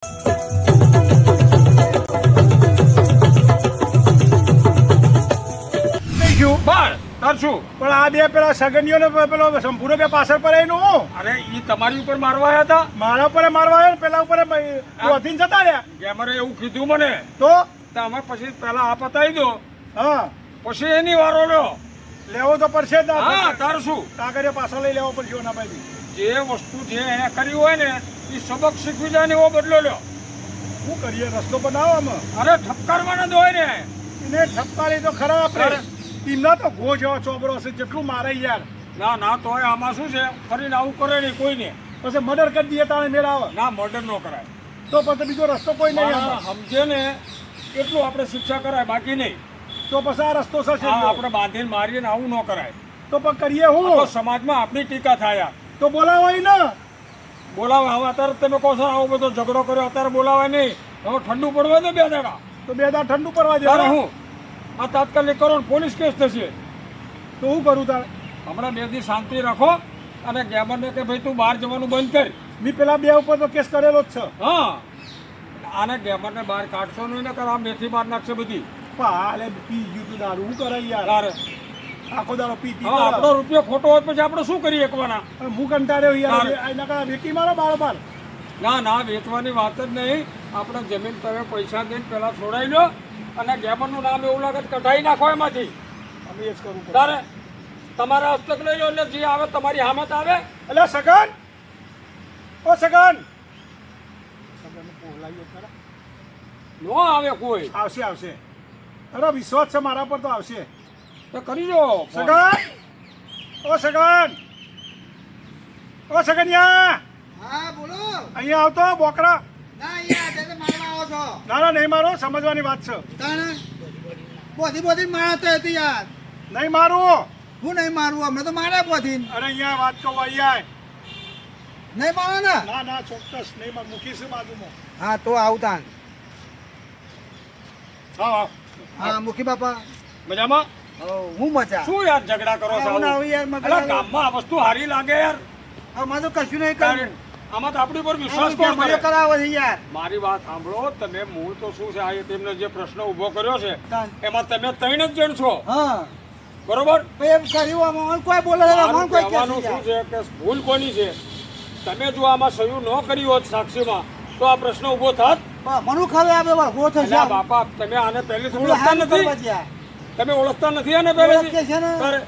પણ આ બે પેલા સગનીઓ પેલો સંપૂર્ણ બે પાછળ પર એનું અરે ઈ તમારી ઉપર મારવા આવ્યા હતા. મારા ઉપર મારવા આવ્યો ને પેલા ઉપર વધીને જતા રહ્યા. ગેમરે એવું કીધું મને તો અમે પછી પેલા આ પતાવી દો, હા પછી એની વારો લ્યો. લેવો તો પડશે જ. હા તાર શું કાગળિયા પાછળ લઈ લેવો પડશે ના ભાઈ. જે વસ્તુ જે એને કરી હોય ને એ સબક શીખવી જાય ને એવો બદલો લ્યો. શું કરીએ, રસ્તો બનાવવામાં અરે ઠપકારવાના જ હોય ને એને ઠપકારી તો ખરા આપણે. એમના તો ગો જેવો ચોબરો હશે, જેટલું મારે યાર. ના ના તો આમાં શું છે, ફરીને આવું કરે નહીં કોઈને. પછી મર્ડર કરી દઈએ તારે મેળ આવે. ના મર્ડર ન કરાય તો પછી બીજો રસ્તો કોઈ નહીં આમાં. સમજે ને એટલું આપણે શિક્ષા કરાય, બાકી નહીં. તો પછી આ રસ્તો થશે. આપણે બાંધીને મારીને આવું ન કરાય. તો પણ કરીએ હું. તો સમાજમાં આપણી ટીકા થાય. તો બોલાવાય ને. બોલાવે હવે અત્યારે તમે કહો છો આવો બધો ઝઘડો કર્યો, અત્યારે બોલાવાય નહીં. હવે ઠંડુ પડવા દો 2 દાડા. તો 2 દાડા ઠંડુ કરવા દે. તારે હું આ તાત્કાલિક કરો ને પોલીસ કેસ થશે. તો હું કરું તારે? હમણાં 2 દિવસ શાંતિ રાખો અને ગેમરને કે ભાઈ તું બહાર જવાનું બંધ કર. મેં પેલા 2 ઉપર તો કેસ કરેલો જ છે. હા આને ગેમરને બહાર કાઢશો નહીં ને આ મેથી બહાર નાખશે બધી. હાલે પી ગયું તું દારૂ. હું કરાય યાર? તારે આખો દાડો પી પી. આપણો રૂપિયો ખોટો હોય પછી આપણે શું કરીએ એકવાના? હું કંટાળ્યો યાર. એના કારણે વેકી મારો બાર. ના ના વેચવાની વાત જ નહીં. આપણે જમીન તમે પૈસા દઈને પેલા છોડાવી લો અને ગેમરનું નામ એવું લાગે કઢાઈ નાખો એમાંથી. અમે એ જ કરવું પડે. તારે તમારા હસ્તક લઈ લો એટલે જે આવે તમારી હામત આવે. એટલે સગન, ઓ સગન. સગન બોલાવીએ ખરા. નો આવે કોઈ. આવશે આવશે. અરે વિશ્વાસ છે મારા પર, તો આવશે. તો કરી જો સગન, ઓ સગન, ઓ સગનિયા. હા બોલો. અહીંયા આવતો બોકરા. ના યાર તે મારવા આવો છો. ના નહીં મારો, સમજવાની વાત છે. તાને બોધી મારતો હતી યાર. નહીં મારું. હું નહીં મારું, અમે તો મારે બોધી. અરે અહીંયા વાત કહું, અહીંયા નહીં મારો ને. ના ના ચોક્કસ નહીં મારું. મૂકીશ બાજુમાં. હા તો આવું તાન. હા હા મુખી બાપા. મજામાં? હું મજા. શું યાર ઝઘડા કરો છો? યાર ગામમાં આ વસ્તુ હારી લાગે યાર. અમારે તો કશું નહીં કર્યું. આમાં તો આપણી પર વિશ્વાસ કોણ કરે? કરાવે છે યાર. મારી વાત સાંભળો. તમે મૂળ તો શું છે, આ તેમને જે પ્રશ્ન ઉભો કર્યો છે તાન. એમાં તમે 3 જ જણ છો, હા બરોબર? એમ કર્યું આમાં કોઈ બોલે છે, મારું આમાં કોઈ કહેવાનું શું છે કે ભૂલ કોની છે? તમે જો આમાં સહી ન કરી હોત સાક્ષીમાં તો આ પ્રશ્ન ઉભો થાત. મનુ ખરે આપે હો થશે. અલ્યા બાપા તમે આને પહેલેથી ઓળખતા નથી. તમે ઓળખતા નથી આને પહેલેથી. તારે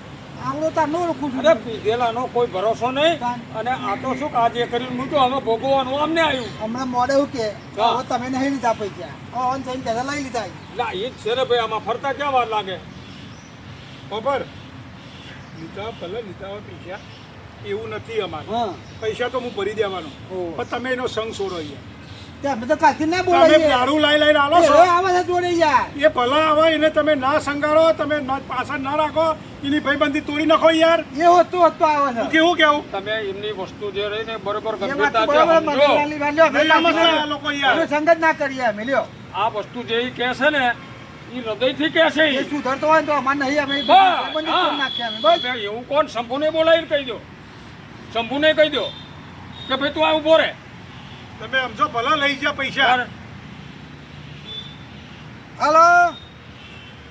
આવડો તાર નો ઓળખું છું. અરે પીધેલાનો કોઈ ભરોસો નહીં. અને આ તો શું આજે કરીને મૂક્યો, હવે ભોગવવાનું અમને આવ્યું. હમણાં મોડે એવું કે હા. હવે તમે નહીં લીધા પૈસા. ઓન જઈને ત્યારે લઈ લીધા. લા એ જ છે ને ભાઈ, આમાં ફરતા ક્યાં વાર લાગે? ખબર લીધા ભલે લીધા હોય પૈસા, એવું નથી અમારે. હા પૈસા તો હું ભરી દેવાનો. ઓહ. પણ તમે એનો સંગ છોડો અહીંયા. તે અમે તો કાલથી ના તમે બોલાવીએ. દારૂ લઈને આલો છો. એ આવે છે જોડે યાર. એ ભલા આવે એને તમે ના સંગારો, તમે પાછળ ના રાખો, એની ભાઈબંધી તોડી નાખો યાર. એ હોતું આવે છે. કેવું કેવું તમે એમની વસ્તુ જે રહી ને બરોબર એ વાત તો ગંભીરતાથી બરાબર સમજો. મગજવાળી વાંધો. અમે નહીં સમજે કાલથી આ લોકો યાર. એનો સંગત ના કરીએ અમે લ્યો. આ વસ્તુ જે ઈ કહે છે ને એ હૃદયથી કહે છે એ ઈ. સુધરતો હોય ને તો અમારે નહીં, અમે હા, બંધ હા. કરી નાખીએ અમે બસ. તમે એવું કોણ? શંભુને બોલાવીને કહી દો. શંભુને કહી દો કે ભાઈ તું આ ઉભો રહે. તમે સમજો ભલા લઈ ગયા પૈસા. તારે હાલો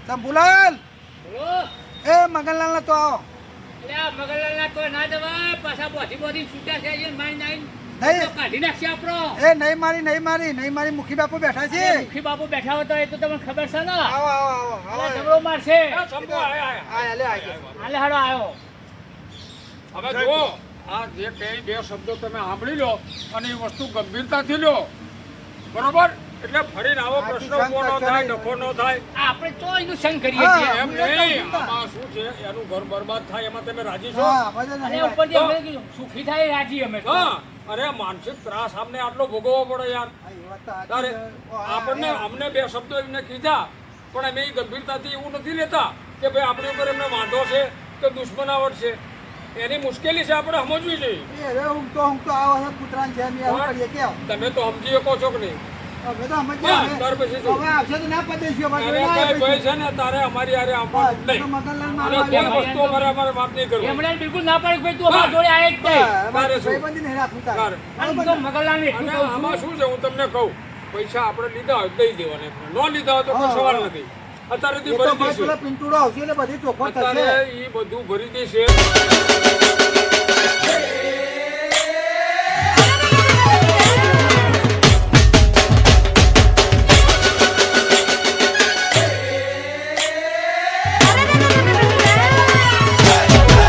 શંભુલાલ. બોલો. એ મગનલાલ ને તો આવો. એટલે આ મગરલાલના તો ના દેવાય, પાછા બોધી છૂટ્યા છે જે મારી નાઈન નહીં. તો કાઢી નાખશે આપણો. એ નહીં મારી મુખી બાપુ બેઠા છે. અરે મુખી બાપુ બેઠા હોય તો એ તો તમને ખબર છે ને. આવો આવો આવો અરે ઝઘડો મારશે. આ શંભુ આયા, આયા. આ લે આઈ ગયો. હાલે હાડો આવ્યો. હવે જુઓ, આ જે કઈ 2 શબ્દો તમે સાંભળી લો અને એ વસ્તુ ગંભીરતાથી લો, બરોબર? એટલે ફરીને આવો પ્રશ્ન ઉભો ન થાય, ડખો ન થાય. આપણે તો એનું સંગ કરીએ હા. છીએ. એમ નહીં, આમાં શું છે, એનું ઘર બરબાદ થાય એમાં તમે રાજી છો? હા વજન અને નહીં. ઉપરથી અમે કીધું, સુખી થાય એ રાજી અમે તો. હા, અરે માનસિક ત્રાસ અમને આટલો ભોગવવો પડે યાર. હા, એ વાત તો સાચી તારે છે. આપણને અમને 2 શબ્દો એમને કીધા પણ અમે એ ગંભીરતાથી એવું નથી લેતા કે ભાઈ આપણી ઉપર એમને વાંધો છે કે દુશ્મનાવટ છે. એની મુશ્કેલી છે, આપણે સમજવી જોઈએ. એ રે ઊંઘતો આવો છે કૂતરાને જેમ એ આવું કરીએ કેમ? તમે તો સમજી શકો છો કે નહીં? હવે તો સમજ હા, ગયા. ત્યાર પછી શું? હવે આવશે તો ના પતેશ્યો પાછો અને ના કઈ આવે ભાઈ પછી. છે ને તારે અમારી હારે આવવાનું બસ, તો નહીં. મગનલાલ અને મારવા કોઈ આવ્યો. વસ્તુ અમારે માફ નહીં કરવી. એમણે બિલકુલ ના પાડી કે ભાઈ તું અમારા જોડે આય જ નહીં. બસ, તારે બસ, શું? ભાઈબંધી નહીં રાખવું તારે. તારે. અને હું તો મગનલાલને એટલું અને કહું આમાં છું, શું છે હું તમને કહું પૈસા આપણે લીધા હોય તો દઈ દેવાના એમને. ન લીધા હોય તો કોઈ હા, સવાલ હા. નથી. અત્યારેથી એ તો ભરી ભાઈ પેલો દઈશું. પિન્ટુડો આવશે એટલે બધી ચોખવટ થશે. અત્યારે એ બધું ભરી દેશે.